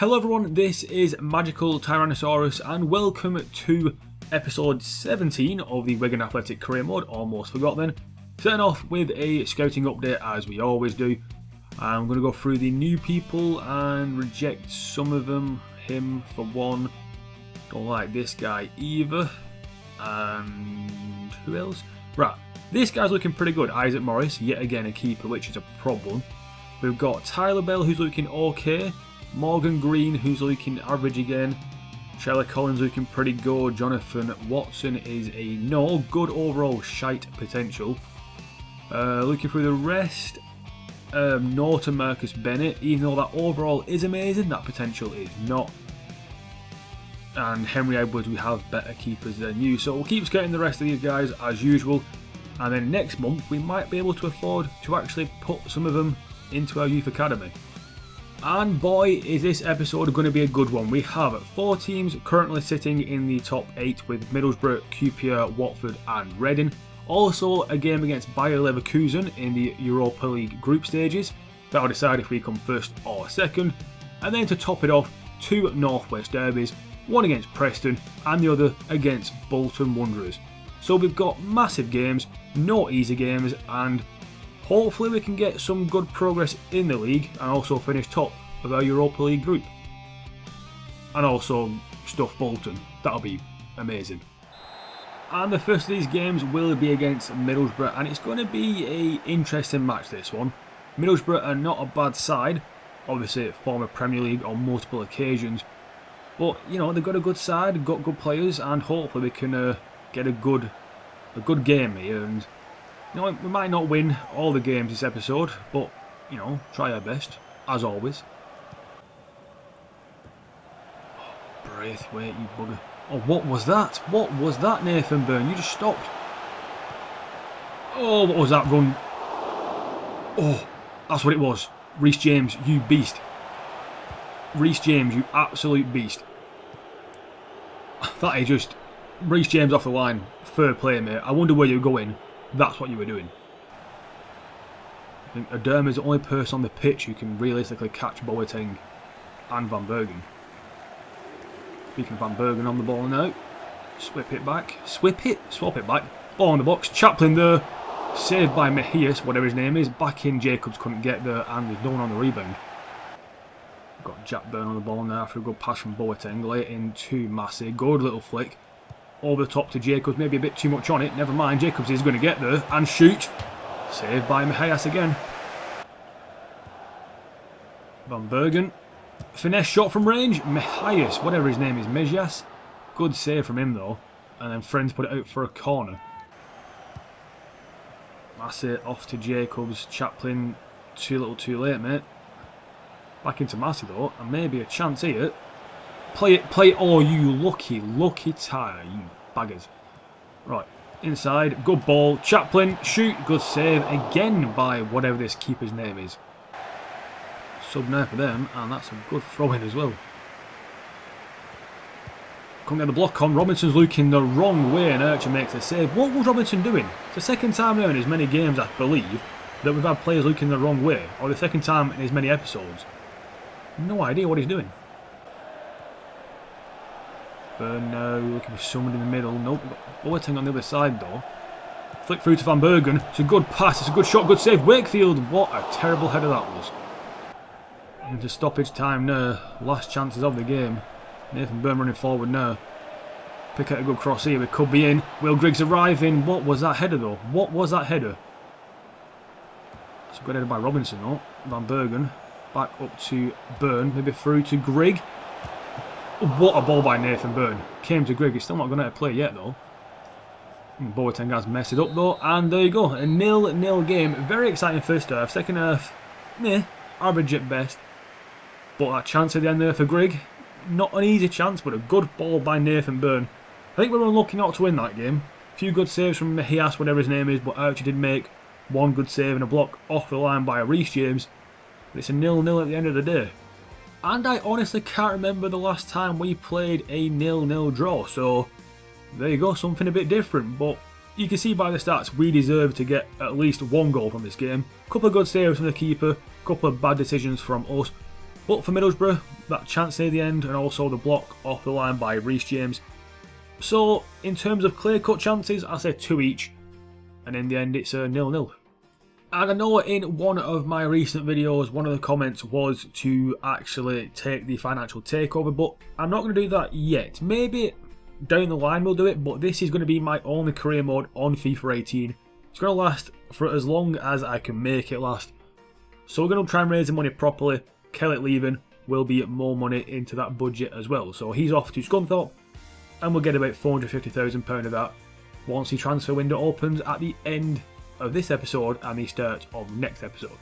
Hello everyone, this is Magical Tyrannosaurus and welcome to episode 17 of the Wigan Athletic Career Mode, almost forgot then. Starting off with a scouting update as we always do. I'm going to go through the new people and reject some of them. Him for one, don't like this guy either. And who else? Right, this guy's looking pretty good, Isaac Morris, yet again a keeper, which is a problem. We've got Tyler Bell who's looking okay. Morgan Green, who's looking average again. Charlie Collins looking pretty good. Jonathan Watson is a no. Good overall shite potential. Looking through the rest, no to Marcus Bennett. Even though that overall is amazing, that potential is not. And Henry Edwards, we have better keepers than you. So we'll keep scouting the rest of these guys as usual. And then next month, we might be able to afford to actually put some of them into our youth academy. And boy, is this episode going to be a good one. We have 4 teams currently sitting in the top 8 with Middlesbrough, QPR, Watford and Reading. Also a game against Bayer Leverkusen in the Europa League group stages. That will decide if we come first or second. And then to top it off, 2 North West Derbies, one against Preston and the other against Bolton Wanderers. So we've got massive games, no easy games, and hopefully we can get some good progress in the league and also finish top of our Europa League group. And also stuff Bolton, that'll be amazing. And the first of these games will be against Middlesbrough, and it's going to be an interesting match, this one. Middlesbrough are not a bad side, obviously former Premier League on multiple occasions, but you know, they've got a good side, got good players, and hopefully we can get a good game here. And you know, we might not win all the games this episode, but, you know, try our best, as always. Oh, Braithwaite, you bugger. Oh, what was that? What was that, Nathan Byrne? You just stopped. Oh, what was that run? Oh, that's what it was. Reece James, you beast. Reece James, you absolute beast. That is just Reece James off the line. Fair play, mate. I wonder where you're going. That's what you were doing. I think Aderma is the only person on the pitch who can realistically catch Boateng and Van Bergen. Speaking of Van Bergen on the ball now. Swap it back. Swap it back. Ball in the box. Chaplin there. Saved by Mejias, whatever his name is. Back in, Jacobs couldn't get there and there's no one on the rebound. Got Jack Byrne on the ball now after a good pass from Boateng. Late into Massey. Good little flick. Over the top to Jacobs, maybe a bit too much on it, never mind, Jacobs is going to get there and shoot. Saved by Mejias again. Van Bergen, finesse shot from range, Mejias, whatever his name is, Mejias. Good save from him though, and then Friends put it out for a corner. Massey off to Jacobs, Chaplin, too little too late mate. Back into Massey though, and maybe a chance here. Play it, oh you lucky tire, you baggers. Right, inside, good ball, Chaplin, shoot, good save, again by whatever this keeper's name is. Sub now for them, and that's a good throw in as well. Couldn't get the block on, Robinson's looking the wrong way and Archer makes a save. What was Robinson doing? It's the second time now in as many games, I believe, that we've had players looking the wrong way, or the second time in as many episodes. No idea what he's doing. Byrne now looking for someone in the middle. Nope, Boateng on the other side though. Flick through to Van Bergen. It's a good pass, it's a good shot, good save. Wakefield, what a terrible header that was. Into stoppage time now. Last chances of the game. Nathan Byrne running forward now. Pick out a good cross here, it could be in. Will Griggs arriving. What was that header though? What was that header? It's a good header by Robinson though. Van Bergen. Back up to Byrne, maybe through to Grigg. What a ball by Nathan Byrne. Came to Grigg, he's still not going to play yet though. Boateng has messed it up though, and there you go, a 0-0 game. Very exciting first half, second half, meh, average at best. But that chance at the end there for Grigg, not an easy chance, but a good ball by Nathan Byrne. I think we were unlucky not to win that game. A few good saves from Mejias, whatever his name is, but Archie did make one good save and a block off the line by Reece James. But it's a 0-0 at the end of the day. And I honestly can't remember the last time we played a 0-0 draw, so there you go, something a bit different. But you can see by the stats we deserve to get at least one goal from this game. Couple of good saves from the keeper, couple of bad decisions from us, But for Middlesbrough, that chance near the end, and also the block off the line by Reece James. So, in terms of clear-cut chances, I say 2 each, and in the end it's a 0-0. And I know in one of my recent videos, one of the comments was to actually take the financial takeover, but I'm not going to do that yet. Maybe down the line we'll do it, but this is going to be my only career mode on FIFA 18. It's going to last for as long as I can make it last. So we're going to try and raise the money properly. Kelly leaving will be more money into that budget as well. So he's off to Scunthorpe, and we'll get about £450,000 of that once the transfer window opens at the end of this episode and the start of the next episode.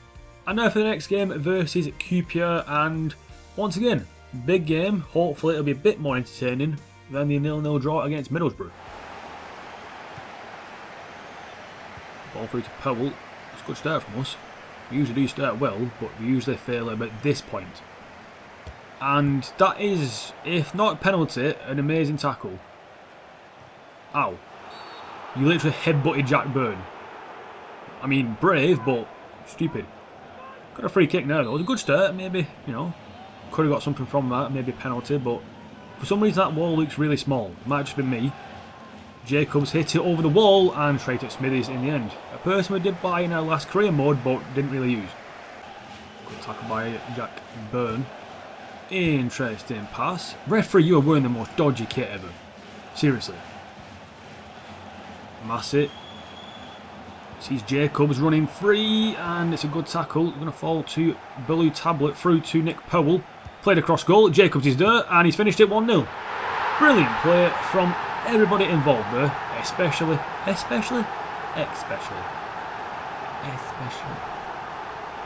And now for the next game versus QPR, and once again, big game. Hopefully it'll be a bit more entertaining than the 0-0 draw against Middlesbrough. Ball through to Powell. It's a good start from us. We usually do start well, but we usually fail at about this point. And that is, if not a penalty, an amazing tackle. Ow. You literally headbutted Jack Byrne. I mean, brave, but stupid. Got a free kick now, though. It was a good start. Maybe, you know, could have got something from that. Maybe a penalty, but for some reason that wall looks really small. It might have just been me. Jacobs hit it over the wall and straight at Smithies in the end. A person we did buy in our last career mode, but didn't really use. Good tackle by Jack Byrne. Interesting pass. Referee, you are wearing the most dodgy kit ever. Seriously. Massey. Sees Jacobs running free, and it's a good tackle. Going to fall to Blue Tablet through to Nick Powell. Played across goal. Jacobs is there, and he's finished it 1-0. Brilliant play from everybody involved there, especially.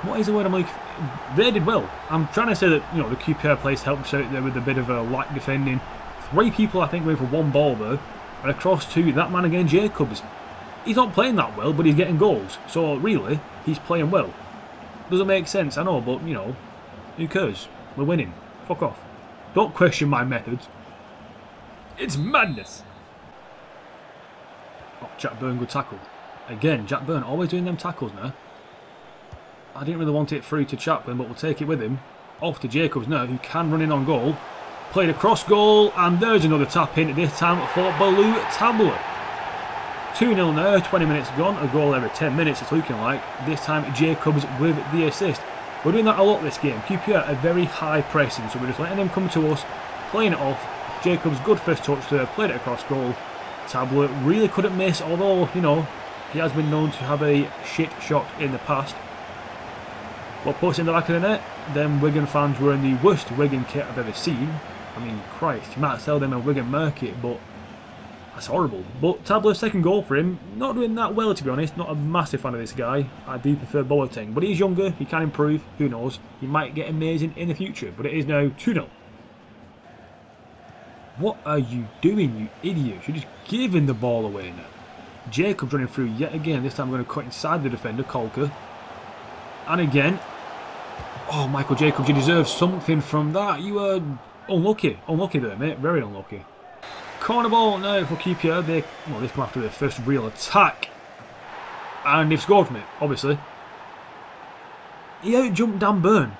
What is the word I'm like? They did well. I'm trying to say that, you know, the QPR players helped us out there with a bit of a lack defending. 3 people, I think, went for 1 ball there, and across to that man again, Jacobs. He's not playing that well, but he's getting goals. So really, he's playing well. Doesn't make sense, I know, but you know, who cares? We're winning. Fuck off. Don't question my methods. It's madness. Oh, Jack Byrne, good tackle. Again, Jack Byrne always doing them tackles now. I didn't really want it through to Chaplin, but we'll take it with him. Off to Jacobs now, who can run in on goal. Played across goal, and there's another tap in, this time for Blue Tablet. 2-0 now, 20 minutes gone, a goal every 10 minutes it's looking like. This time Jacobs with the assist. We're doing that a lot this game. QPR are very high pressing, so we're just letting them come to us, playing it off. Jacobs, good first touch there, played it across goal. Tablet really couldn't miss, although, you know, he has been known to have a shit shot in the past. But puts in the back of the net, then Wigan fans were in the worst Wigan kit I've ever seen. I mean, Christ, you might sell them a Wigan market, but that's horrible. But Tablet's second goal for him, not doing that well to be honest, not a massive fan of this guy. I do prefer BaxterDaKing, but he's younger, he can improve, who knows. He might get amazing in the future, but it is now 2-0. What are you doing, you idiot? You're just giving the ball away now. Jacobs running through yet again, this time I'm going to cut inside the defender, Kolka. And again. Oh, Michael Jacobs, you deserve something from that. You were unlucky. Unlucky there, mate. Very unlucky. Corner ball now for QPR. They come after their first real attack. And they've scored from it, obviously. He outjumped Dan Byrne.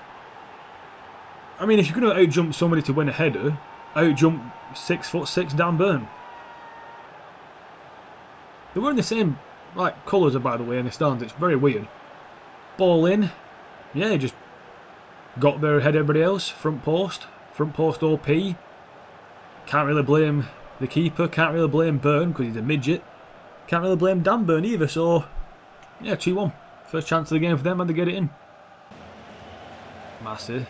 I mean, if you're going to outjump somebody to win a header, outjump 6'6" Dan Byrne. They were in the same colours, by the way, in the stands. It's very weird. Ball in. Yeah, he just got there ahead of everybody else. Front post OP. Can't really blame the keeper. Can't really blame Byrne because he's a midget. Can't really blame Dan Byrne either. So, yeah, 2-1. First chance of the game for them and they get it in. Massive.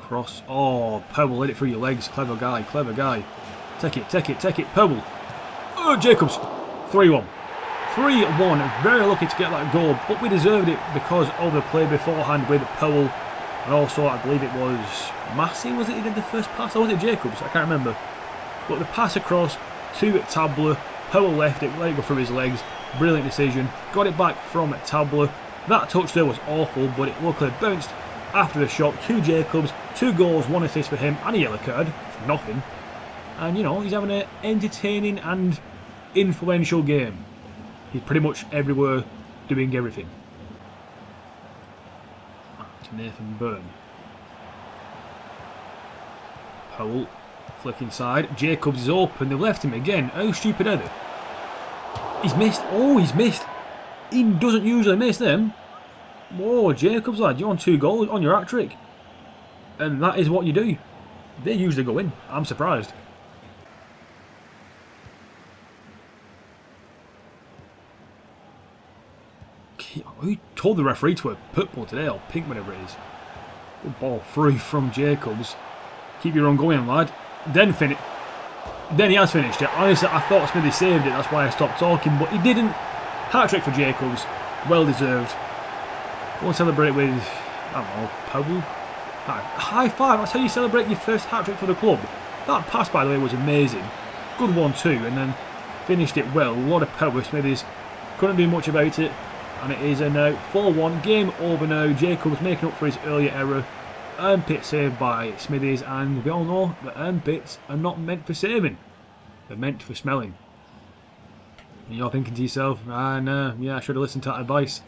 Cross. Oh, Powell, let it through your legs. Clever guy, clever guy. Take it. Powell. Oh, Jacobs. 3-1. 3-1. Very lucky to get that goal, but we deserved it because of the play beforehand with Powell. And also, I believe it was Massey, was it? He did the first pass? Or was it Jacobs? I can't remember. But the pass across to Tabler. Powell left it, let it go through his legs. Brilliant decision. Got it back from Tabler. That touch there was awful, but it luckily bounced after the shot to Jacobs. 2 goals, 1 assist for him, and a yellow card for nothing. And, you know, he's having an entertaining and influential game. He's pretty much everywhere, doing everything. To Nathan Byrne. Powell, flick inside. Jacobs is open. They've left him again. Oh, stupid header. He's missed. Oh, he's missed. He doesn't usually miss them. Whoa, Jacobs, lad, you're on 2 goals on your hat-trick. And that is what you do. They usually go in. I'm surprised. Who told the referee to a purple today, or pink, whatever it is? Good ball through from Jacobs. Keep your run going, lad. Then finish. Then he has finished it. Honestly, I thought Smithy saved it. That's why I stopped talking, but he didn't. Hat-trick for Jacobs. Well deserved. Go and celebrate with, I don't know, Powell. High five. That's how you celebrate your first hat-trick for the club. That pass, by the way, was amazing. Good one too, and then finished it well. A lot of power. Smithies couldn't do much about it. And it is a now 4-1. Game over now. Jacobs making up for his earlier error. Armpit saved by Smithies, and we all know that armpits are not meant for saving. They're meant for smelling. And you're thinking to yourself, no, yeah, I should have listened to that advice.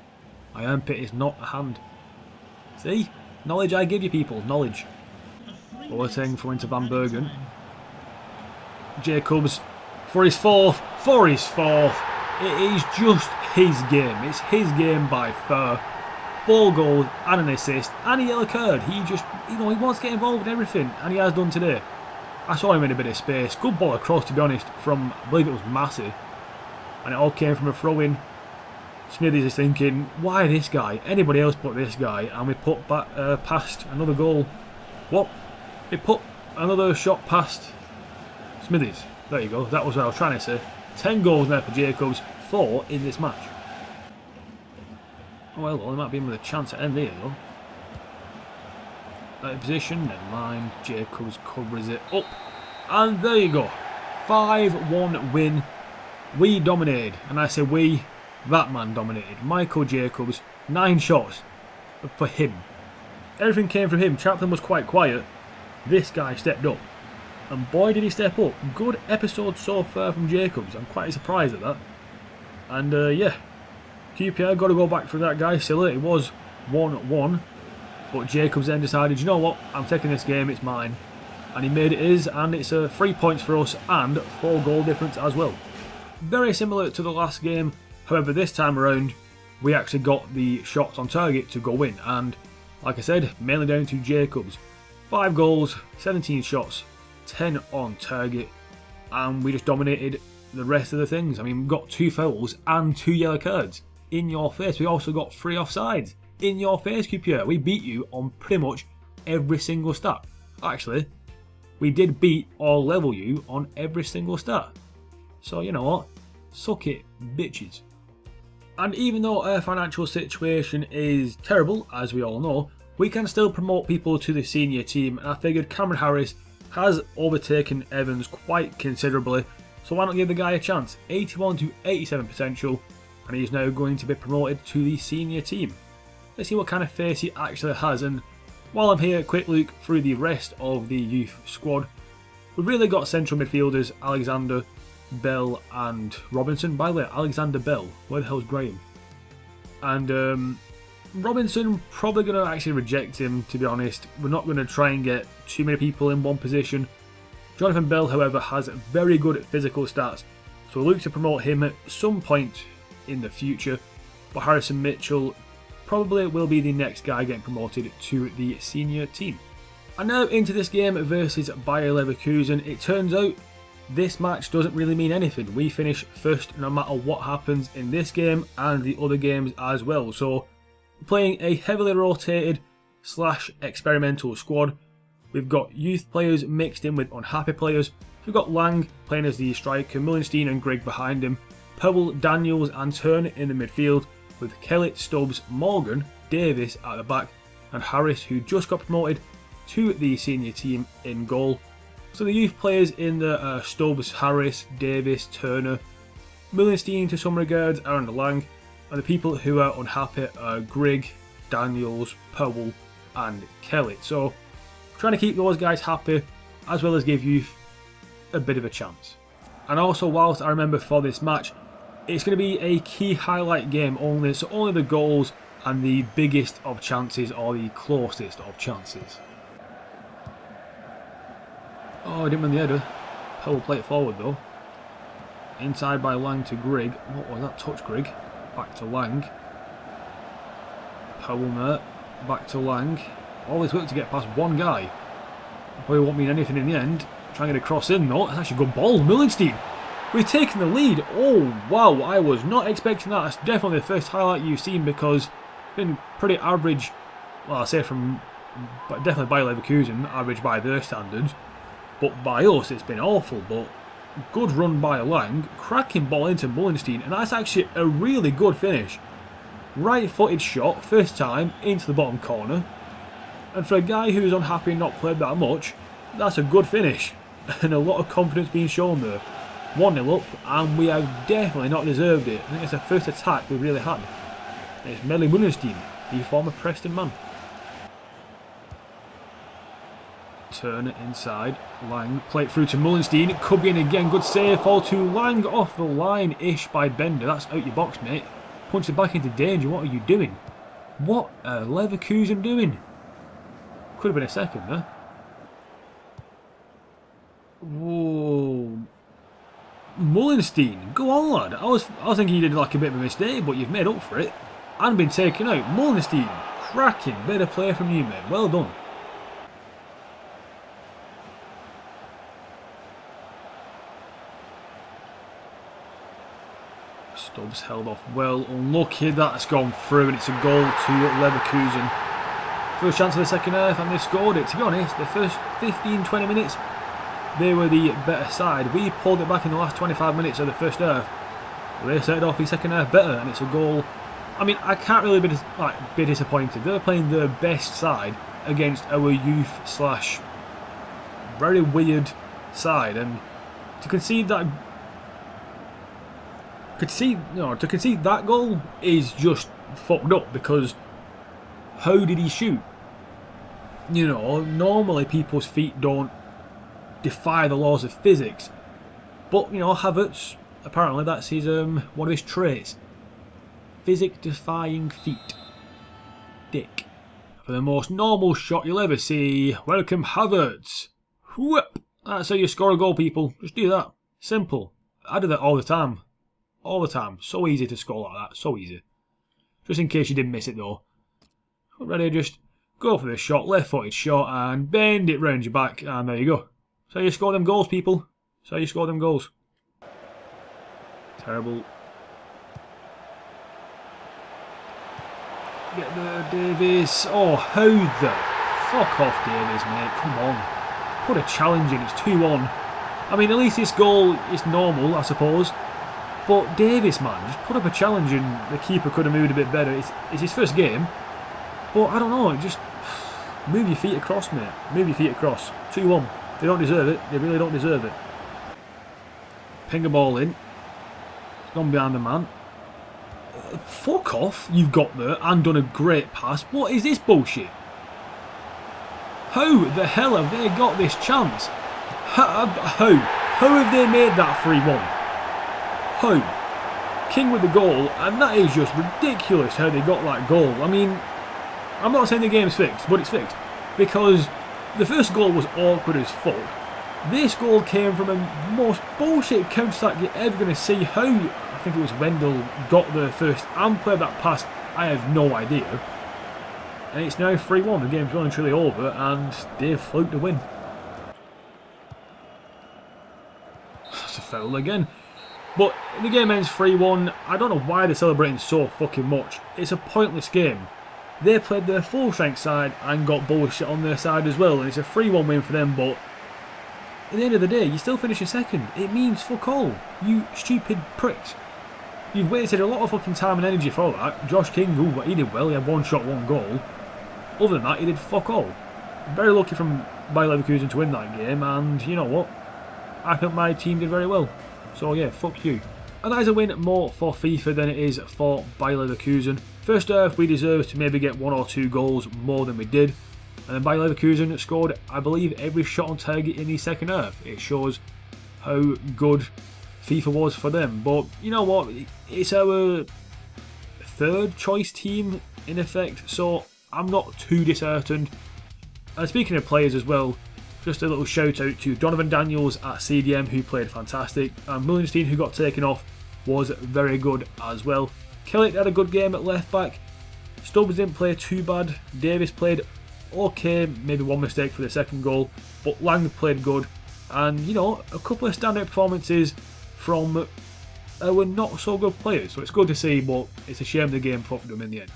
My armpit is not a hand. See? Knowledge I give you, people. Knowledge. Boateng from Van Bergen. Jacobs for his fourth. For his fourth. It is just his game. It's his game by far. 4 goals and an assist and a yellow card. He just, he wants to get involved in everything, and he has done today. I saw him in a bit of space. Good ball across, to be honest, from, I believe it was Massey. And it all came from a throw-in. Smithies is thinking, why this guy? Anybody else but this guy? And we put back past another goal. What? It put another shot past Smithies. There you go. That was what I was trying to say. 10 goals now for Jacobs, 4 in this match. Oh well, there might be with a chance at end here though. Out of position, never mind. Jacobs covers it up. And there you go. 5-1 win. We dominated. And I say we, that man dominated. Michael Jacobs, 9 shots for him. Everything came from him. Chaplin was quite quiet. This guy stepped up. And boy did he step up. Good episode so far from Jacobs. I'm quite surprised at that. And yeah, QPR got to go back for that guy. Silly, it was 1-1. But Jacobs then decided, you know what, I'm taking this game, it's mine. And he made it his, and it's 3 points for us and 4 goal difference as well. Very similar to the last game. However, this time around, we actually got the shots on target to go in. And like I said, mainly down to Jacobs. 5 goals, 17 shots, 10 on target, and we just dominated the rest of the things. I mean, we got 2 fouls and 2 yellow cards in your face. We also got 3 offsides in your face, QPR. We beat you on pretty much every single stat. Actually, we did beat or level you on every single stat. So you know what? Suck it, bitches. And even though our financial situation is terrible, as we all know, we can still promote people to the senior team. And I figured Cameron Harris has overtaken Evans quite considerably, so why not give the guy a chance? 81 to 87 potential, and he's now going to be promoted to the senior team. Let's see what kind of face he actually has. And while I'm here, quick look through the rest of the youth squad. We've really got central midfielders Alexander, Bell and Robinson. By the way, Alexander Bell, where the hell's Graham? And Robinson, probably going to actually reject him, to be honest. We're not going to try and get too many people in one position. Jonathan Bell, however, has very good physical stats, so we'll look to promote him at some point in the future. But Harrison Mitchell probably will be the next guy getting promoted to the senior team. And now into this game versus Bayer Leverkusen. It turns out this match doesn't really mean anything. We finish first no matter what happens in this game and the other games as well. So playing a heavily rotated / experimental squad. We've got youth players mixed in with unhappy players. We've got Lang playing as the striker, Mullenstein and Grigg behind him, Powell, Daniels and Turner in the midfield, with Kellett, Stubbs, Morgan, Davis at the back, and Harris, who just got promoted to the senior team, in goal. So the youth players in the Stubbs, Harris, Davis, Turner, Mullenstein to some regards, Aaron Lang, and the people who are unhappy are Grigg, Daniels, Powell and Kellett. So trying to keep those guys happy, as well as give youth a bit of a chance. And also, whilst I remember for this match, it's going to be a key highlight game only, so only the goals and the biggest of chances or the closest of chances. Oh, I didn't win the header. Powell play it forward though. Inside by Lang to Grigg. What was that? Touch Grigg. Back to Lang. Powell there. Back to Lang. All this work to get past one guy. Probably won't mean anything in the end. Trying to get a cross in though. That's actually a good ball. Mullenstein. We've taken the lead. Oh wow, I was not expecting that. That's definitely the first highlight you've seen because it's been pretty average. Well, I say from definitely by Leverkusen, average by their standards. But by us, it's been awful. But good run by Lang. Cracking ball into Mullenstein. And that's actually a really good finish. Right-footed shot, first time, into the bottom corner. And for a guy who's unhappy and not played that much, that's a good finish. And a lot of confidence being shown there. 1-0 up, and we have definitely not deserved it. I think it's the first attack we've really had. It's Melly Mullenstein, the former Preston man. Turner inside. Lang, play it through to Mullenstein. It could be in again. Good save. Fall to Lang off the line-ish by Bender. That's out your box, mate. Punch it back into danger. What are you doing? What are Leverkusen doing? Could have been a second there. Whoa. Mullenstein, go on lad. I was thinking you did like a bit of a mistake, but you've made up for it. And been taken out. Mullenstein, cracking bit of play from you, mate. Well done. Stubbs held off well. Unlucky that's gone through, and it's a goal to Leverkusen. First chance of the second half, and they've scored it. To be honest, the first 15-20 minutes, they were the better side. We pulled it back in the last 25 minutes of the first half. They set it off the second half better, and it's a goal. I mean, I can't really be disappointed. They're playing their best side against our youth slash very weird side, and to concede that, to concede that goal is just fucked up because how did he shoot? You know, normally people's feet don't defy the laws of physics, but you know, Havertz, apparently that's his one of his traits. Physics defying feet. Dick. For the most normal shot you'll ever see, welcome Havertz. Whoop! That's how you score a goal, people. Just do that. Simple. I do that all the time. All the time. So easy to score like that. So easy. Just in case you didn't miss it though. Ready, just go for the shot, left footed shot, and bend it round your back, and there you go. So you score them goals, people. So you score them goals. Terrible. Get there, Davies. Oh, how the fuck off, Davies, mate. Come on. Put a challenge in. It's 2-1. I mean, at least this goal is normal, I suppose. But Davies, man, just put up a challenge and the keeper could have moved a bit better. It's his first game. But I don't know, just move your feet across, mate. Move your feet across. 2-1. They don't deserve it. They really don't deserve it. Ping a ball in. It's gone behind the man. Fuck off, you've got there and done a great pass. What is this bullshit? How the hell have they got this chance? How have they made that 3-1? How? King with the goal, and that is just ridiculous how they got that goal. I mean, I'm not saying the game's fixed, but it's fixed. Because the first goal was awkward as fuck. This goal came from a most bullshit counter-attack you're ever going to see. How, I think it was Wendell, got there first and played that pass, I have no idea. And it's now 3-1, the game's well and truly over, and they've fluked the win. That's a foul again. But the game ends 3-1. I don't know why they're celebrating so fucking much. It's a pointless game. They played their full-strength side and got bullshit on their side as well, and it's a 3-1 win for them, but at the end of the day, you still finish in second. It means fuck all. You stupid pricks. You've wasted a lot of fucking time and energy for that. Josh King, ooh, he did well. He had one shot, one goal. Other than that, he did fuck all. Very lucky from Bayer Leverkusen to win that game, and you know what? I think my team did very well. So yeah, fuck you. And that is a win more for FIFA than it is for Bayer Leverkusen. First half, we deserved to maybe get 1 or 2 goals more than we did. And then Bayer Leverkusen scored, I believe, every shot on target in the second half. It shows how good FIFA was for them. But you know what? It's our third choice team in effect, so I'm not too disheartened. And speaking of players as well, just a little shout out to Donovan Daniels at CDM, who played fantastic, and Mullenstein, who got taken off, was very good as well. Kellett had a good game at left back. Stubbs didn't play too bad. Davis played okay, maybe one mistake for the second goal, but Lang played good, and you know, a couple of standout performances from our not so good players, so it's good to see, but it's a shame the game fucked them in the end.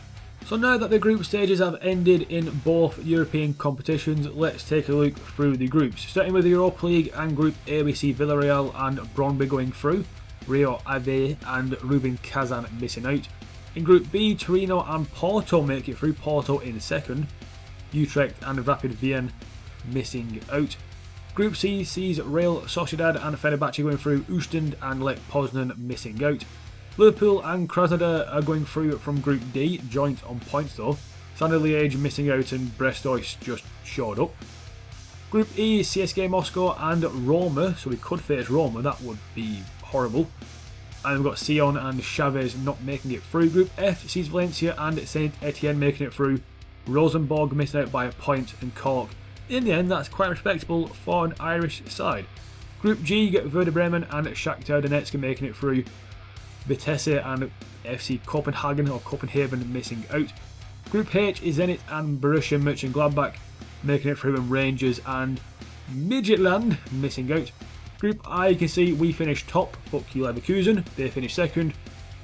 So now that the group stages have ended in both European competitions, let's take a look through the groups. Starting with the Europa League and Group A, we see Villarreal and Brøndby going through, Rio Ave and Rubin Kazan missing out. In Group B, Torino and Porto make it through, Porto in second, Utrecht and Rapid Vienna missing out. Group C sees Real Sociedad and Fenerbahce going through, Oostend and Lech Poznan missing out. Liverpool and Krasnodar are going through from Group D, joint on points though. Standard Liège missing out and Brestois just showed up. Group E, CSKA Moscow and Roma, so we could face Roma, that would be horrible. And we've got Sion and Chavez not making it through. Group F sees Valencia and Saint Etienne making it through. Rosenborg missing out by a point, and Cork. In the end, that's quite respectable for an Irish side. Group G, get Werder Bremen and Shakhtar Donetsk making it through. Vitesse and FC Copenhagen or Copenhagen missing out. Group H is Zenit and Borussia Mönchengladbach making it through, and Rangers and Midtjylland missing out. Group I, you can see we finished top, fuck you Leverkusen, they finished second.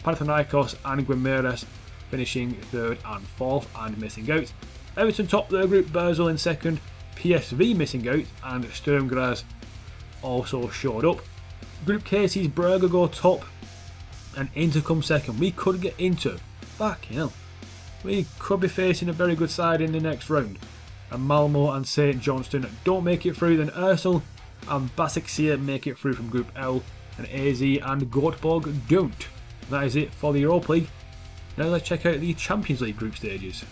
Panathinaikos and Guimarães finishing third and fourth and missing out. Everton top their group, Basel in second, PSV missing out, and Sturm Graz also showed up. Group K sees Brugge go top and Inter come second. We could get Inter. Fucking hell. We could be facing a very good side in the next round. And Malmo and St Johnstone don't make it through, then Ursel and Basaksehir make it through from Group L, and AZ and Göteborg don't. That is it for the Europa League. Now let's check out the Champions League group stages.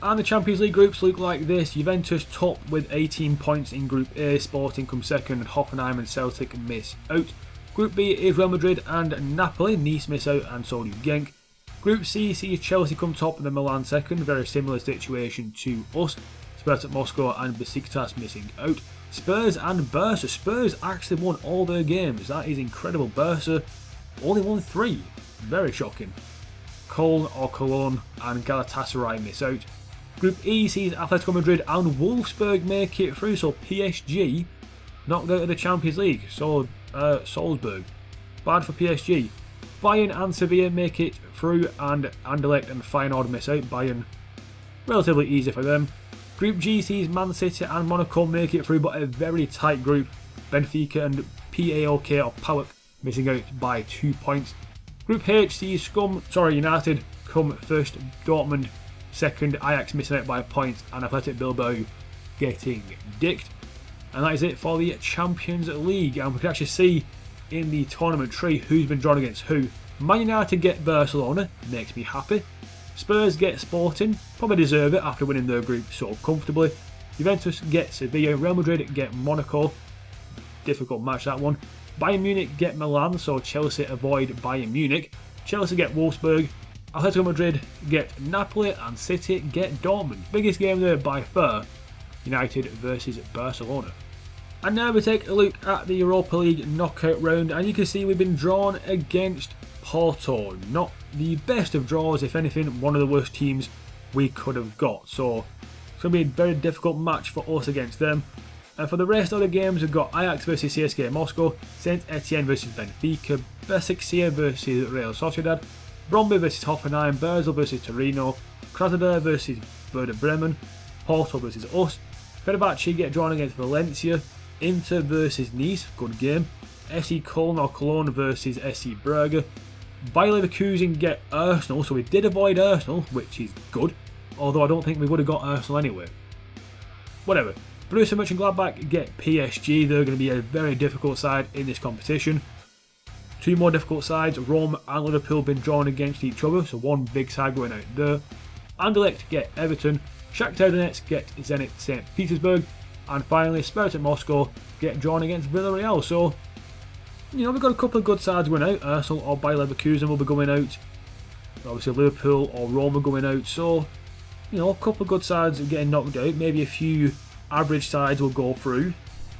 And the Champions League groups look like this. Juventus top with 18 points in Group A, Sporting come second, and Hoffenheim and Celtic miss out. Group B is Real Madrid and Napoli, Nice miss out, and so do Genk. Group C sees Chelsea come top and then Milan second, very similar situation to us. Spurs at Moscow and Besiktas missing out. Spurs and Bursa. Spurs actually won all their games, that is incredible. Bursa only won 3, very shocking. Köln or Cologne and Galatasaray miss out. Group E sees Atletico Madrid and Wolfsburg make it through, so PSG knocked out of the Champions League, so Salzburg. Bad for PSG. Bayern and Sevilla make it through, and Anderlecht and Feyenoord miss out. Bayern, relatively easy for them. Group G sees Man City and Monaco make it through, but a very tight group. Benfica and PAOK or PAOK missing out by 2 points. Group H sees United come first, Dortmund second, Ajax missing out by a point, and Athletic Bilbao getting dicked. And that is it for the Champions League, and we can actually see in the tournament tree who's been drawn against who. Man United get Barcelona, makes me happy. Spurs get Sporting, probably deserve it after winning their group so comfortably. Juventus get Sevilla, Real Madrid get Monaco, difficult match that one. Bayern Munich get Milan, so Chelsea avoid Bayern Munich. Chelsea get Wolfsburg, Atletico Madrid get Napoli, and City get Dortmund. Biggest game there by far, United versus Barcelona. And now we take a look at the Europa League knockout round, and you can see we've been drawn against Porto. Not the best of draws, if anything, one of the worst teams we could have got. So it's going to be a very difficult match for us against them. And for the rest of the games, we've got Ajax versus CSKA Moscow, Saint Etienne versus Benfica, Besiktas versus Real Sociedad, Brøndby versus Hoffenheim, Basel versus Torino, Krasnodar versus Werder Bremen, Porto versus us, Fenerbahce get drawn against Valencia, Inter versus Nice, good game, SC Köln or Cologne versus SC Brugge, Bayer Leverkusen get Arsenal, so we did avoid Arsenal, which is good, although I don't think we would have got Arsenal anyway. Whatever. Borussia Mönchengladbach get PSG, they're going to be a very difficult side in this competition. Two more difficult sides, Rome and Liverpool, been drawn against each other, so one big side going out there. Anderlecht get Everton, Shakhtar Donetsk get Zenit St Petersburg, and finally Spurs at Moscow get drawn against Villarreal. So, you know, we've got a couple of good sides going out. Arsenal or Bayer Leverkusen will be going out. Obviously Liverpool or Roma going out. So, you know, a couple of good sides getting knocked out. Maybe a few average sides will go through.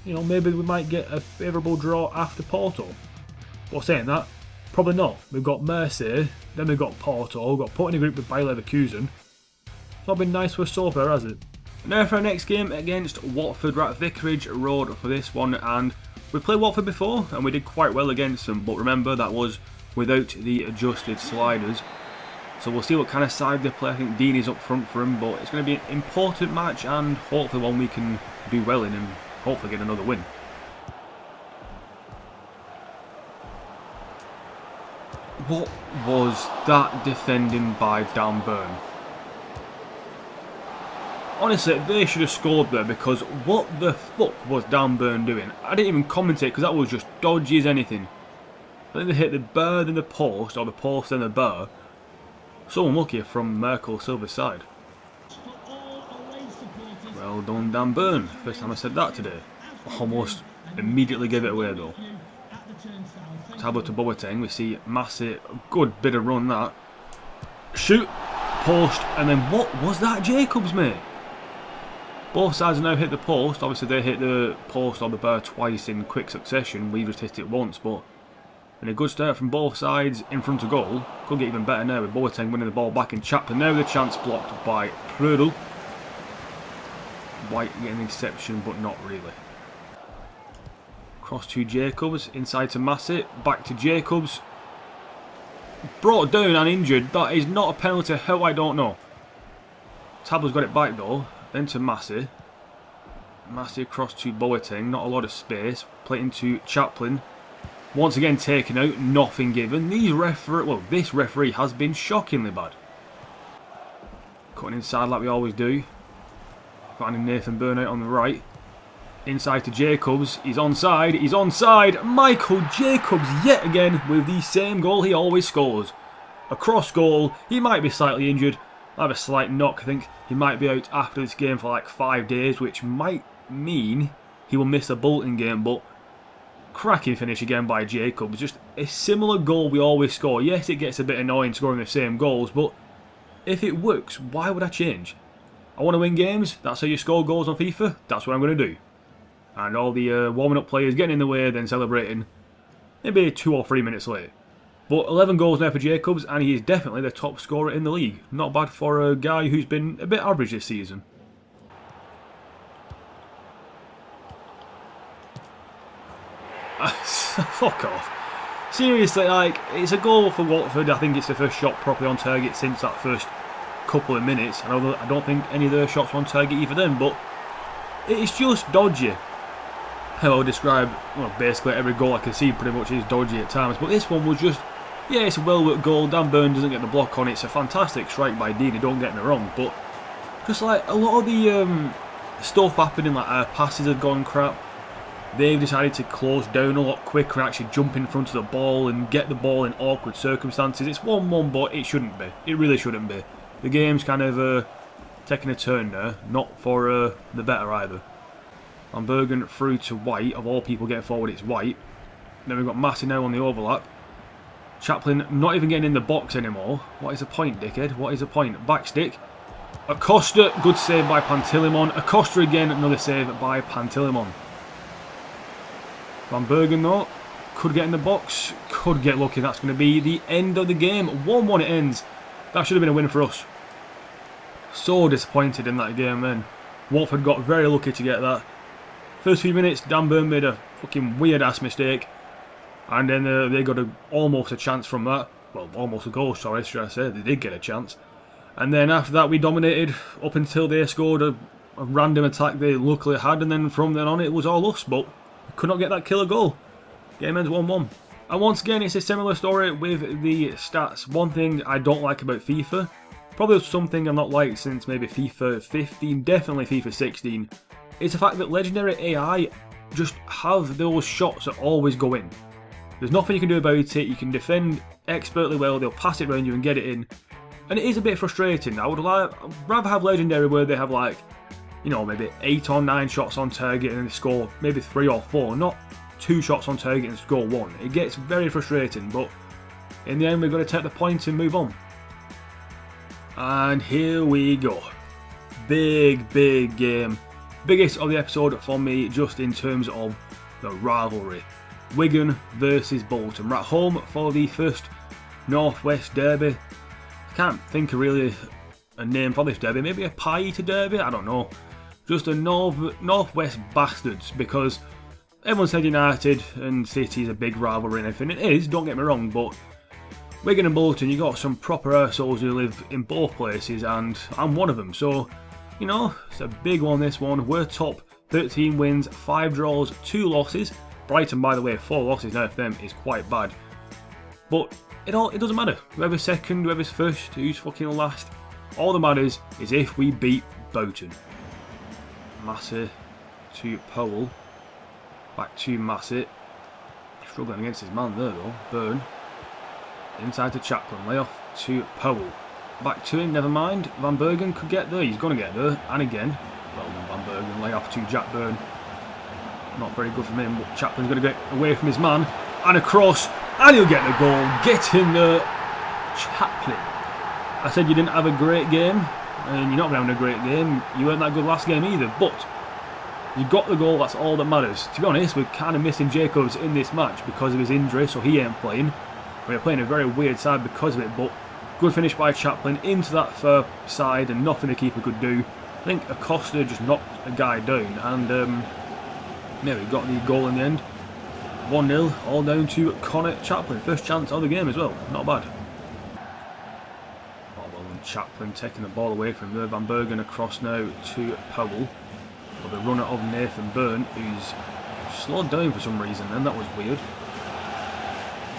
You know, maybe we might get a favourable draw after Porto. But saying that, probably not. We've got Marseille, then we've got Porto, we've got put in a group with Bayer Leverkusen. It's not been nice for us so far, has it? Now for our next game against Watford. We're at Vicarage Road for this one, and we played Watford before and we did quite well against them, but remember that was without the adjusted sliders. So we'll see what kind of side they play. I think Dean is up front for him, but it's going to be an important match and hopefully one we can do well in and hopefully get another win. What was that defending by Dan Burn? Honestly, they should have scored there, because what the fuck was Dan Burn doing? I didn't even commentate because that was just dodgy as anything. I think they hit the bar then the post, or the post then the bar. So unlucky from Merkel Silver's side. Well done, Dan Burn. First time I said that today. Almost immediately gave it away though. Tablet to Boateng, we see Massey, a good bit of run that. Shoot, post, and then what was that, Jacobs, mate? Both sides have now hit the post. Obviously they hit the post or the bar twice in quick succession. We just hit it once, but and a good start from both sides in front of goal. Could get even better now with Boateng winning the ball back in Chaplin. Now the chance blocked by Prudel. White getting the interception, but not really. Cross to Jacobs, inside to Massey, back to Jacobs. Brought down and injured. That is not a penalty. How, I don't know. Tabler's got it back though. Then to Massey. Massey across to Boateng. Not a lot of space. Play into Chaplin. Once again taken out. Nothing given. This referee has been shockingly bad. Cutting inside like we always do. Finding Nathan Burnout on the right. Inside to Jacobs. He's onside. He's onside. Michael Jacobs yet again with the same goal he always scores. A cross goal. He might be slightly injured. I have a slight knock. I think he might be out after this game for like 5 days, which might mean he will miss the Bolton game, but cracking finish again by Jacobs. Just a similar goal we always score. Yes, it gets a bit annoying scoring the same goals, but if it works, why would I change? I want to win games. That's how you score goals on FIFA. That's what I'm going to do. And all the warming up players getting in the way, then celebrating maybe 2 or 3 minutes late. But 11 goals now for Jacobs, and he is definitely the top scorer in the league. Not bad for a guy who's been a bit average this season. Fuck off. Seriously, like, it's a goal for Watford. I think it's the first shot properly on target since that first couple of minutes. I don't think any of their shots were on target either then, but it's just dodgy. How I'll describe, well, basically every goal I can see pretty much is dodgy at times, but this one was just, yeah, it's a well-worked goal. Dan Burn doesn't get the block on it. It's a fantastic strike by Deeney, don't get me wrong, but just like a lot of the stuff happening, like our passes have gone crap. They've decided to close down a lot quicker and actually jump in front of the ball and get the ball in awkward circumstances. It's 1-1, but it shouldn't be. It really shouldn't be. The game's kind of taking a turn there, not for the better either. Van Bergen through to White. Of all people getting forward, it's White. Then we've got Massey now on the overlap. Chaplin not even getting in the box anymore. What is the point, dickhead? What is the point? Backstick. Acosta, good save by Pantilimon. Acosta again, another save by Pantilimon. Van Bergen though, could get in the box, could get lucky. That's going to be the end of the game. 1-1 it ends. That should have been a win for us. So disappointed in that game then. Watford got very lucky to get that. First few minutes, Dan Burn made a fucking weird ass mistake. And then they got almost a chance from that. Well, almost a goal, sorry, should I say. They did get a chance. And then after that we dominated up until they scored a random attack they luckily had. And then from then on it was all us, but could not get that killer goal. Game ends 1-1. And once again, it's a similar story with the stats. One thing I don't like about FIFA, probably something I've not liked since maybe FIFA 15, definitely FIFA 16, is the fact that Legendary AI just have those shots that always go in. There's nothing you can do about it. You can defend expertly well, they'll pass it around you and get it in. And it is a bit frustrating. I'd rather have Legendary where they have like, you know, maybe 8 or 9 shots on target and they score maybe 3 or 4, not 2 shots on target and score 1. It gets very frustrating, but in the end we've got to take the point and move on. And here we go. Big game. Biggest of the episode for me, just in terms of the rivalry. Wigan versus Bolton. We're at home for the first North West Derby. I can't think of really a name for this derby. Maybe a pie-eater derby? I don't know. Just a North West bastards, because everyone said United and City is a big rivalry and everything. It is, don't get me wrong, but Wigan and Bolton, you got some proper arseholes who live in both places, and I'm one of them. So, you know, it's a big one, this one. We're top, 13 wins, 5 draws, 2 losses. Brighton, by the way, 4 losses now for them is quite bad. But it doesn't matter. Whoever's second, whoever's first, who's fucking last. All that matters is if we beat Bolton. Massey to Powell. Back to Massey. Struggling against his man there though. Burn. Inside to Chaplin. Lay off to Powell. Back to him, never mind. Van Bergen could get there. He's going to get there. And again. Well done, Van Bergen. Lay off to Jack Burn. Not very good from him, but Chaplin's going to get away from his man. And across. And he'll get the goal. Get in there. Chaplin. I said you didn't have a great game. And you're not having a great game. You weren't that good last game either. But you got the goal. That's all that matters. To be honest, we're kind of missing Jacobs in this match because of his injury. So he ain't playing. We're playing a very weird side because of it. But good finish by Chaplin into that far side. And nothing the keeper could do. I think Acosta just knocked a guy down. And yeah, we got the goal in the end. 1-0, all down to Connor Chaplin. First chance of the game as well. Not bad. Oh, well, and Chaplin taking the ball away from there. Van Bergen across now to Powell. But the runner of Nathan Byrne, who's slowed down for some reason then. That was weird.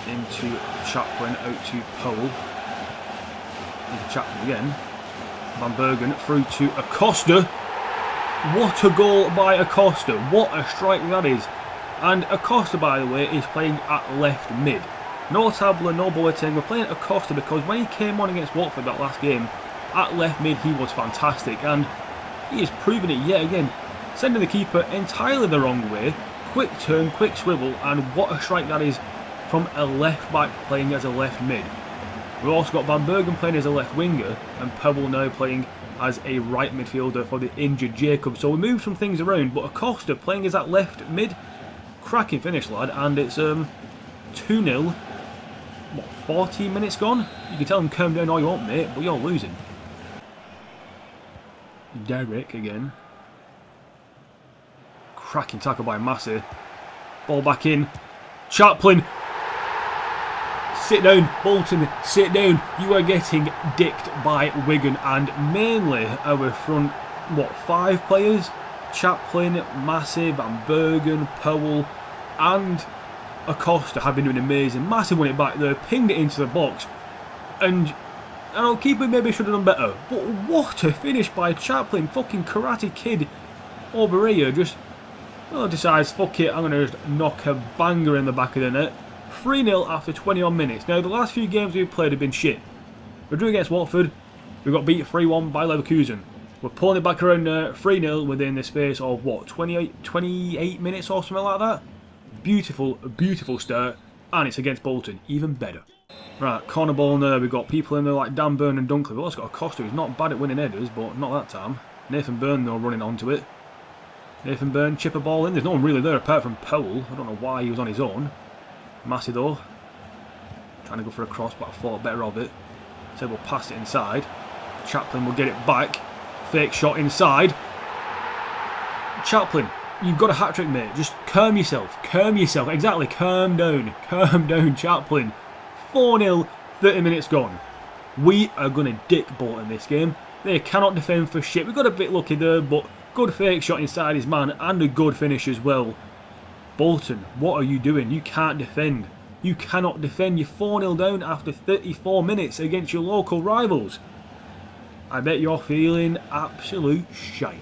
Into Chaplin, out to Powell. Into Chaplin again. Van Bergen through to Acosta. What a goal by Acosta. What a strike that is. And Acosta, by the way, is playing at left mid. No Tabler, no Boateng. We're playing Acosta because when he came on against Watford that last game, at left mid he was fantastic. And he has proven it yet again. Sending the keeper entirely the wrong way. Quick turn, quick swivel. And what a strike that is from a left back playing as a left mid. We've also got Van Bergen playing as a left winger. And Powell now playing as a right midfielder for the injured Jacob. So we moved some things around, but Acosta playing as that left mid. Cracking finish, lad, and it's 2-0. What, 14 minutes gone? You can tell them calm down all you want, mate, but you're losing. Derek again. Cracking tackle by Massey. Ball back in. Chaplin. Sit down, Bolton, sit down. You are getting dicked by Wigan, and mainly our front, what, 5 players? Chaplin, Massey, Van Bergen, Powell and Acosta have been doing amazing. Massey won it back there, pinged it into the box, and I know keeper maybe should have done better, but what a finish by Chaplin. Fucking Karate Kid over here just decides, fuck it, I'm going to just knock a banger in the back of the net. 3-0 after 20 odd minutes. Now the last few games we've played have been shit. We drew against Watford, we got beat 3-1 by Leverkusen. We're pulling it back around 3-0 within the space of, what, 28 minutes or something like that? Beautiful, beautiful start. And it's against Bolton. Even better. Right, corner ball there. We've got people in there like Dan Burn and Dunkley. We've also got Acosta, who's not bad at winning headers, but not that time. Nathan Byrne, though, running onto it. Nathan Byrne, chip a ball in. There's no one really there apart from Powell. I don't know why he was on his own. Massey, though. Trying to go for a cross, but I thought better of it. So we'll pass it inside. Chaplin will get it back. Fake shot inside. Chaplin, you've got a hat-trick, mate. Just calm yourself. Calm yourself. Exactly, calm down. Calm down, Chaplin. 4-0, 30 minutes gone. We are going to dick Bolton this game. They cannot defend for shit. We got a bit lucky there, but good fake shot inside his man and a good finish as well. Bolton, what are you doing? You can't defend. You cannot defend. You're 4-0 down after 34 minutes against your local rivals. I bet you're feeling absolute shite.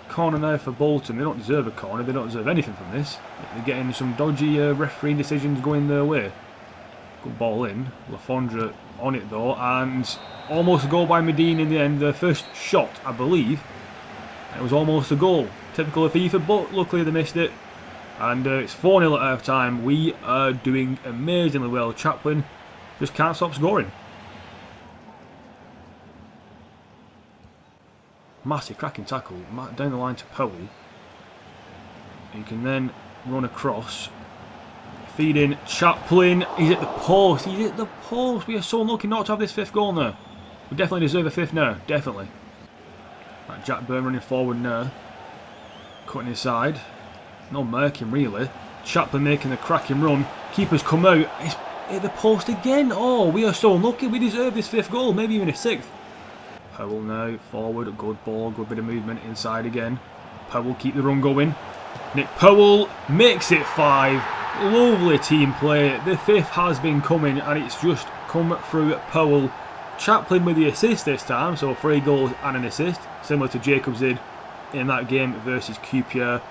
Corner now for Bolton. They don't deserve a corner. They don't deserve anything from this. They're getting some dodgy refereeing decisions going their way. Good ball in. Lafondra on it though, and almost a goal by Medine in the end. Their first shot, I believe. It was almost a goal. Typical of FIFA, but luckily they missed it. And it's 4-0 at half time. We are doing amazingly well. Chaplin just can't stop scoring. Massive cracking tackle down the line to Powell. You can then run across. Feed in Chaplin. He's at the post. He's at the post. We are so lucky not to have this 5th goal now. We definitely deserve a 5th now. Definitely. Right, Jack Byrne running forward now. Cutting inside. No marking really. Chaplin making the cracking run. Keeper's come out. It's at the post again. Oh, we are so unlucky. We deserve this 5th goal. Maybe even a 6th. Powell now. Forward. Good ball. Good bit of movement inside again. Powell keep the run going. Nick Powell makes it 5. Lovely team play. The 5th has been coming and it's just come through Powell. Chaplin with the assist this time, so 3 goals and an assist, similar to Jacobs did in that game versus QPR.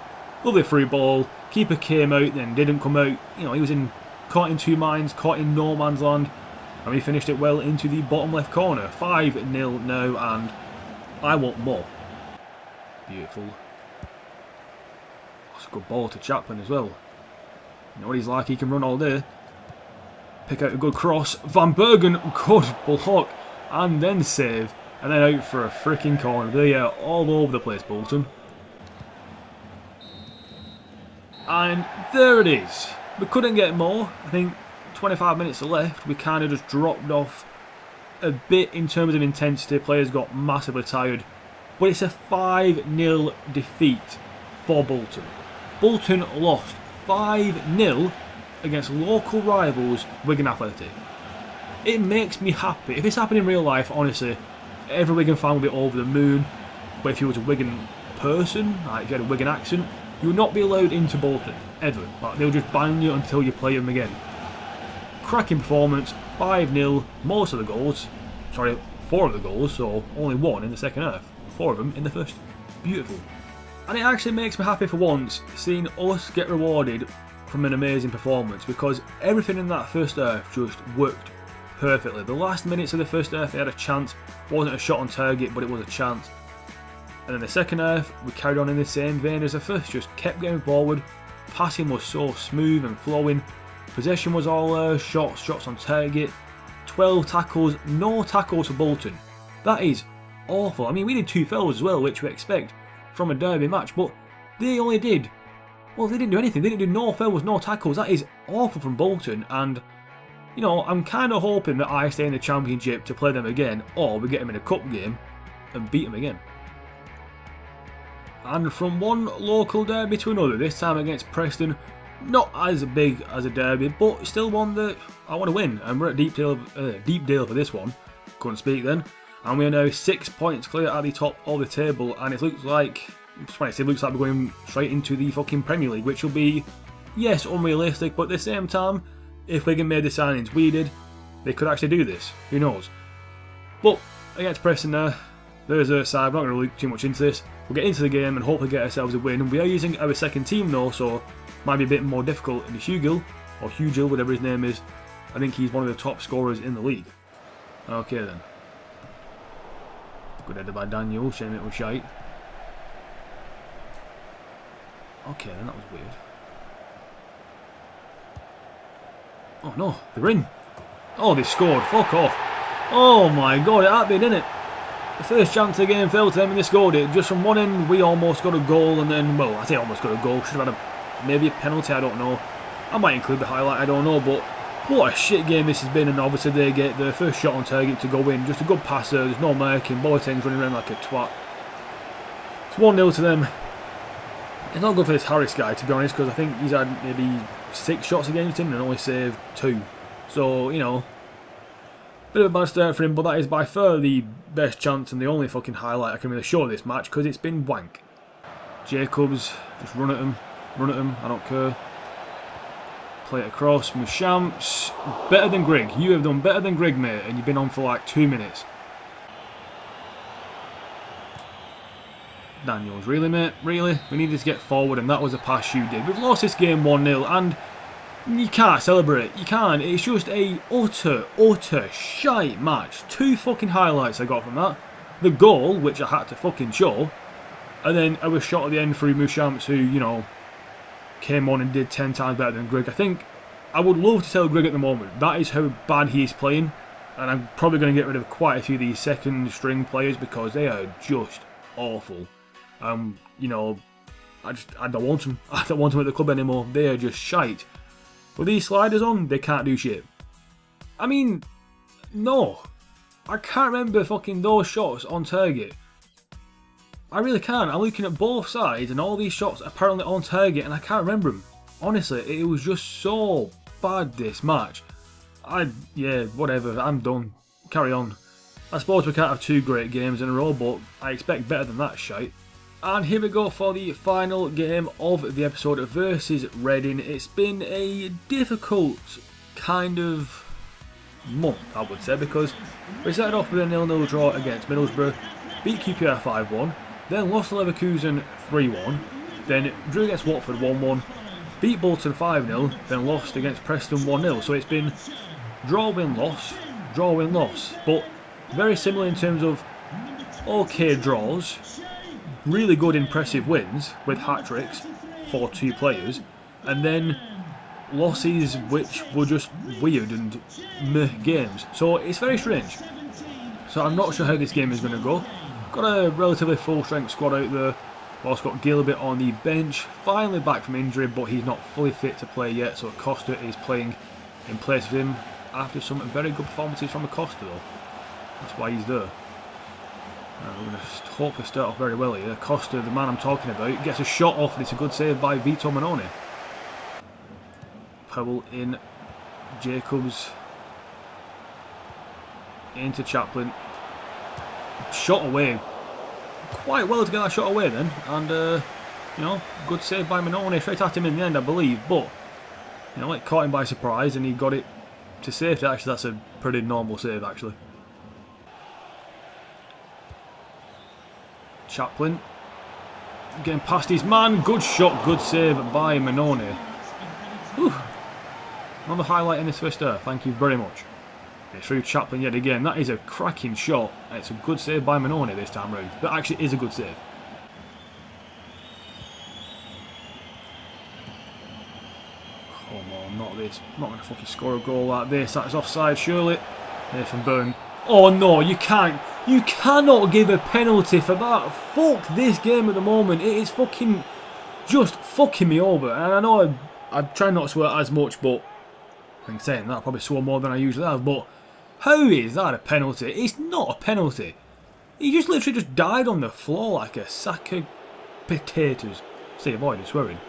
Lovely free ball. Keeper came out, then didn't come out. You know, he was caught in 2 minds, caught in no man's land, and we finished it well into the bottom left corner. 5-0 now, and I want more. Beautiful. That's a good ball to Chaplin as well. You know what he's like, he can run all day. Pick out a good cross. Van Bergen, good block. And then save. And then out for a freaking corner. They are all over the place, Bolton. And there it is. We couldn't get more. I think 25 minutes left. We kind of just dropped off a bit in terms of intensity. Players got massively tired. But it's a 5-0 defeat for Bolton. Bolton lost 5-0 against local rivals Wigan Athletic. It makes me happy. If this happened in real life, honestly, every Wigan fan would be over the moon. But if you was a Wigan person, like if you had a Wigan accent, you would not be allowed into Bolton, ever. Like, they'll just ban you until you play them again. Cracking performance, 5-0, most of the goals, sorry, 4 of the goals, so only 1 in the second half. 4 of them in the first. Beautiful. And it actually makes me happy for once, seeing us get rewarded from an amazing performance, because everything in that first half just worked perfectly. The last minutes of the first half, they had a chance. Wasn't a shot on target, but it was a chance. And in the second half, we carried on in the same vein as the first, just kept getting forward. Passing was so smooth and flowing. Possession was all shots on target. 12 tackles, no tackles for Bolton. That is awful. I mean, we did 2 fouls as well, which we expect from a derby match, but they only did, well, they didn't do anything. They didn't do no fouls, no tackles. That is awful from Bolton, and you know, I'm kind of hoping that I stay in the Championship to play them again, or we get them in a cup game and beat them again. And from one local derby to another, this time against Preston, not as big as a derby, but still one that I want to win, and we're at deep deal for this one. Couldn't speak then. And we are now 6 points clear at the top of the table, and it looks like, it looks like we're going straight into the fucking Premier League, which will be, yes, unrealistic, but at the same time, if Wigan made the signings we did, they could actually do this. Who knows? But against Preston there, there's a side. I'm not going to look too much into this. We'll get into the game and hopefully get ourselves a win. We are using our second team though, so might be a bit more difficult in the Hugil, or Hugil, whatever his name is. I think he's one of the top scorers in the league. Okay then. Good header by Daniel, shame it was shite. Okay then, that was weird. Oh no, they're in. Oh, they scored, fuck off. Oh my god, it had been, didn't it? The first chance of the game fell to them and they scored it. Just from one end, we almost got a goal, and then, well, I say almost got a goal. Should have had maybe a penalty, I don't know. I might include the highlight, I don't know, but what a shit game this has been, and obviously they get the first shot on target to go in. Just a good passer, there's no marking, Boateng's running around like a twat. It's 1-0 to them. It's not good for this Harris guy, to be honest, because I think he's had maybe 6 shots against him and only saved 2. So, you know, bit of a bad start for him, but that is by far the best chance and the only fucking highlight I can really show this match, because it's been wank. Jacobs, just run at him, I don't care. Play it across, Mushamps, better than Grigg. You have done better than Grigg, mate, and you've been on for like 2 minutes. Daniels, really, mate? Really? We needed to get forward, and that was a pass you did. We've lost this game 1-0, and you can't celebrate. You can't. It's just a utter shite match. 2 fucking highlights I got from that. The goal, which I had to fucking show, and then I was shot at the end through Mushamps, who, you know, came on and did 10 times better than Grigg. I think I would love to tell Grigg at the moment. That is how bad he's playing, and I'm probably going to get rid of quite a few of these second string players because they are just awful. You know, I don't want them. I don't want them at the club anymore. They are just shite. With these sliders on, they can't do shit. I mean, no. I can't remember fucking those shots on target. I really can't. I'm looking at both sides and all these shots apparently on target and I can't remember them. Honestly, it was just so bad this match. Yeah, whatever. I'm done. Carry on. I suppose we can't have 2 great games in a row, but I expect better than that shite. And here we go for the final game of the episode versus Reading. It's been a difficult kind of month, I would say, because we started off with a 0-0 draw against Middlesbrough, beat QPR 5-1, then lost to Leverkusen 3-1, then drew against Watford 1-1, beat Bolton 5-0, then lost against Preston 1-0. So it's been draw, win, loss, but very similar in terms of okay draws, really good impressive wins with hat-tricks for 2 players, and then losses which were just weird and meh games. So it's very strange. So I'm not sure how this game is going to go. Got a relatively full strength squad out there. Whilst got Gilbert on the bench, finally back from injury, but he's not fully fit to play yet, so Costa is playing in place of him after some very good performances from Costa though. That's why he's there. We're going to hopefully start off very well here. Costa, the man I'm talking about, gets a shot off and it's a good save by Vito Manoni. Powell in, Jacobs into Chaplin. Shot away. Quite well to get that shot away then. And, you know, good save by Manoni. Straight at him in the end, I believe. But, you know, it caught him by surprise and he got it to safety. Actually, that's a pretty normal save, actually. Chaplin getting past his man. Good shot, good save by Manoni. Whew. Another highlight in this first half. Thank you very much. It's through Chaplin yet again. That is a cracking shot. It's a good save by Manoni this time round. That actually is a good save. Come on, not this. Not going to fucking score a goal like this. That is offside, surely. Nathan Byrne. Oh no, you can't. You cannot give a penalty for that. Fuck this game at the moment. It is fucking just fucking me over. And I know I try not to swear as much, but I'm saying that I probably swore more than I usually have. But how is that a penalty? It's not a penalty. He just literally just died on the floor like a sack of potatoes. Stay avoiding swearing.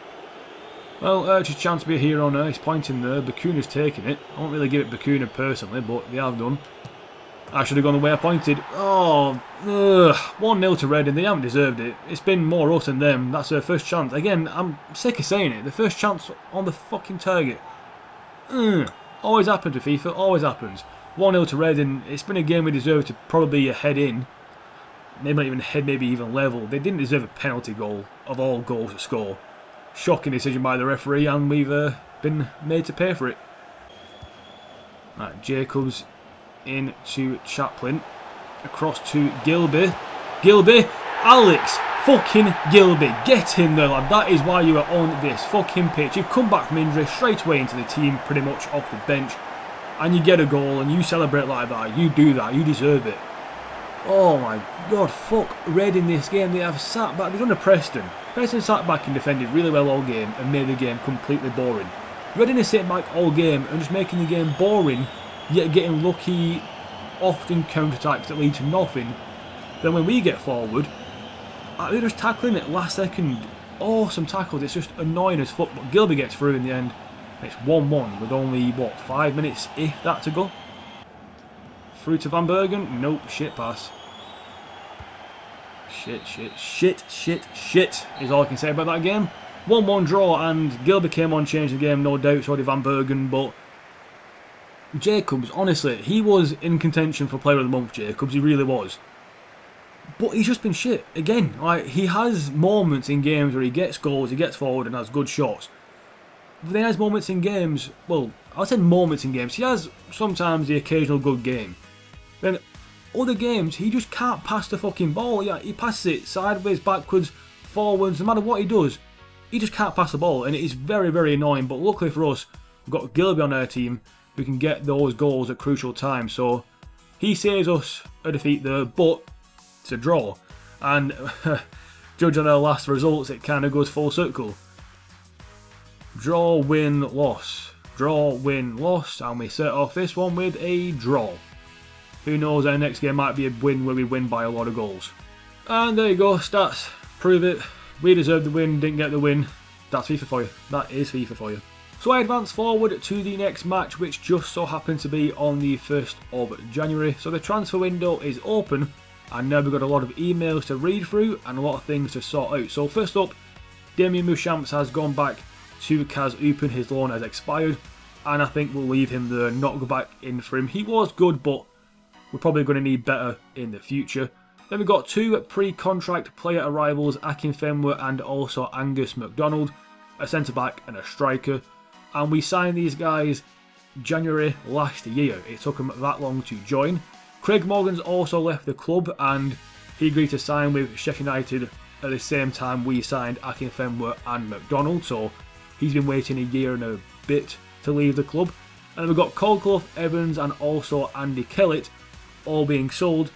Well, Urch's chance to be a hero now. He's pointing there. Bakuna's taking it. I won't really give it Bakuna personally, but they have done. I should have gone the way I pointed. Oh, 1-0 to Reading. They haven't deserved it. It's been more us than them. That's their first chance. Again, I'm sick of saying it. The first chance on the fucking target. Always happens to FIFA. Always happens. 1-0 to Reading. It's been a game we deserve to probably head in. Maybe not even head, maybe even level. They didn't deserve a penalty goal of all goals to score. Shocking decision by the referee, and we've been made to pay for it. Right, Jacobs into Chaplin, across to Gilby, Alex fucking Gilby, get in there lad, that is why you are on this fucking pitch. You've come back from injury straight away into the team, pretty much off the bench, and you get a goal and you celebrate like that. You do that, you deserve it. Oh my god, fuck Reading this game. They have sat back, they've done a Preston. Preston sat back and defended really well all game and made the game completely boring. Reading is sitting back all game and just making the game boring, yet getting lucky, often counter-attacks that lead to nothing. Then when we get forward, they're just tackling it last second. Awesome tackles, it's just annoying as fuck. But Gilby gets through in the end. It's 1-1 with only, what, 5 minutes, if that, to go. Through to Van Bergen. Nope, shit pass. Shit is all I can say about that game. 1-1 draw, and Gilby came on, changed the game, no doubt, so did Van Bergen, but Jacobs, honestly, he was in contention for Player of the Month, Jacobs, he really was. But he's just been shit. Again, like, he has moments in games where he gets goals, he gets forward and has good shots. But then he has moments in games, well, I said moments in games, he has sometimes the occasional good game. Then other games, he just can't pass the fucking ball. Yeah, he passes it sideways, backwards, forwards, no matter what he does, he just can't pass the ball, and it is very, very annoying. But luckily for us, we've got Gilby on our team who can get those goals at crucial times. So he saves us a defeat there, but it's a draw. And judging on our last results, it kind of goes full circle. Draw, win, loss. Draw, win, loss. And we set off this one with a draw. Who knows, our next game might be a win where we win by a lot of goals. And there you go, stats. Prove it. We deserved the win, didn't get the win. That's FIFA for you. That is FIFA for you. So I advance forward to the next match, which just so happened to be on the 1st of January. So the transfer window is open, and now we've got a lot of emails to read through and a lot of things to sort out. So first up, Damien Muchamps has gone back to Kaz Eupen. His loan has expired, and I think we'll leave him there, not go back in for him. He was good, but we're probably going to need better in the future. Then we've got 2 pre-contract player arrivals, Akinfenwa and also Angus MacDonald, a centre-back and a striker. And we signed these guys January last year. It took them that long to join. Craig Morgan's also left the club and he agreed to sign with Sheffield United at the same time we signed Akinfenwa and MacDonald. So he's been waiting a year and a bit to leave the club. And we've got Colclough, Evans and also Andy Kellett all being sold.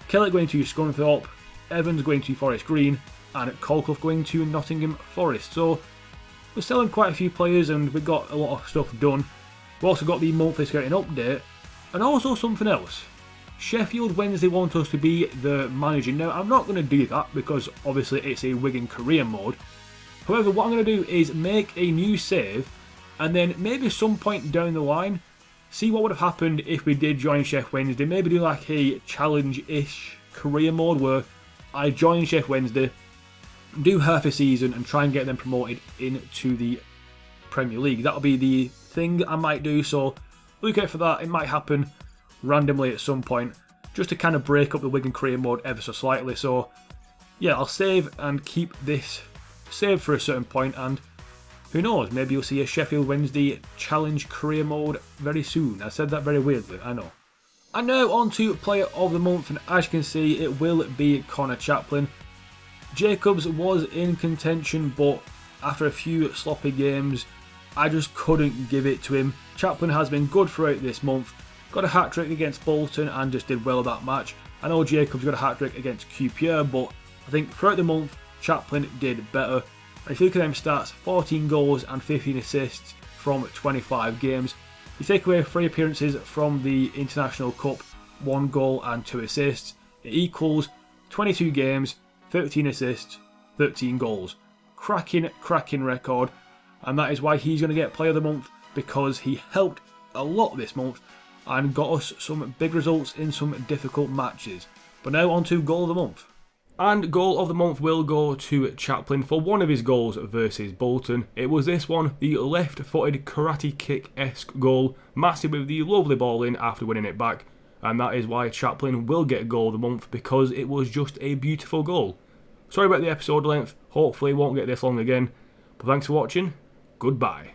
Kellett going to Scunthorpe, Evans going to Forest Green and Colclough going to Nottingham Forest. So we're selling quite a few players and we've got a lot of stuff done. We've also got the monthly scouting update and also something else. Sheffield Wednesday want us to be the manager. Now I'm not going to do that because obviously it's a Wigan career mode. However, what I'm going to do is make a new save and then maybe some point down the line see what would have happened if we did join Sheffield Wednesday. Maybe do like a challenge-ish career mode where I join Sheffield Wednesday, do half a season and try and get them promoted into the Premier League. That'll be the thing I might do, so look out for that. It might happen randomly at some point, just to kind of break up the Wigan career mode ever so slightly. So yeah, I'll save and keep this saved for a certain point, and who knows, maybe you'll see a Sheffield Wednesday challenge career mode very soon. I said that very weirdly, I know. And now on to player of the month, and as you can see it will be Connor Chaplin. Jacobs was in contention, but after a few sloppy games, I just couldn't give it to him. Chaplin has been good throughout this month. Got a hat-trick against Bolton and just did well that match. I know Jacobs got a hat-trick against QPR, but I think throughout the month, Chaplin did better. And if you look at them stats, 14 goals and 15 assists from 25 games. You take away 3 appearances from the International Cup, 1 goal and 2 assists. It equals 22 games, 13 assists, 13 goals. Cracking record. And that is why he's going to get Player of the Month, because he helped a lot this month and got us some big results in some difficult matches. But now on to Goal of the Month. And Goal of the Month will go to Chaplin for one of his goals versus Bolton. It was this one, the left-footed karate kick-esque goal, massive with the lovely ball in after winning it back. And that is why Chaplin will get Goal of the Month, because it was just a beautiful goal. Sorry about the episode length, hopefully it won't get this long again. But thanks for watching, goodbye.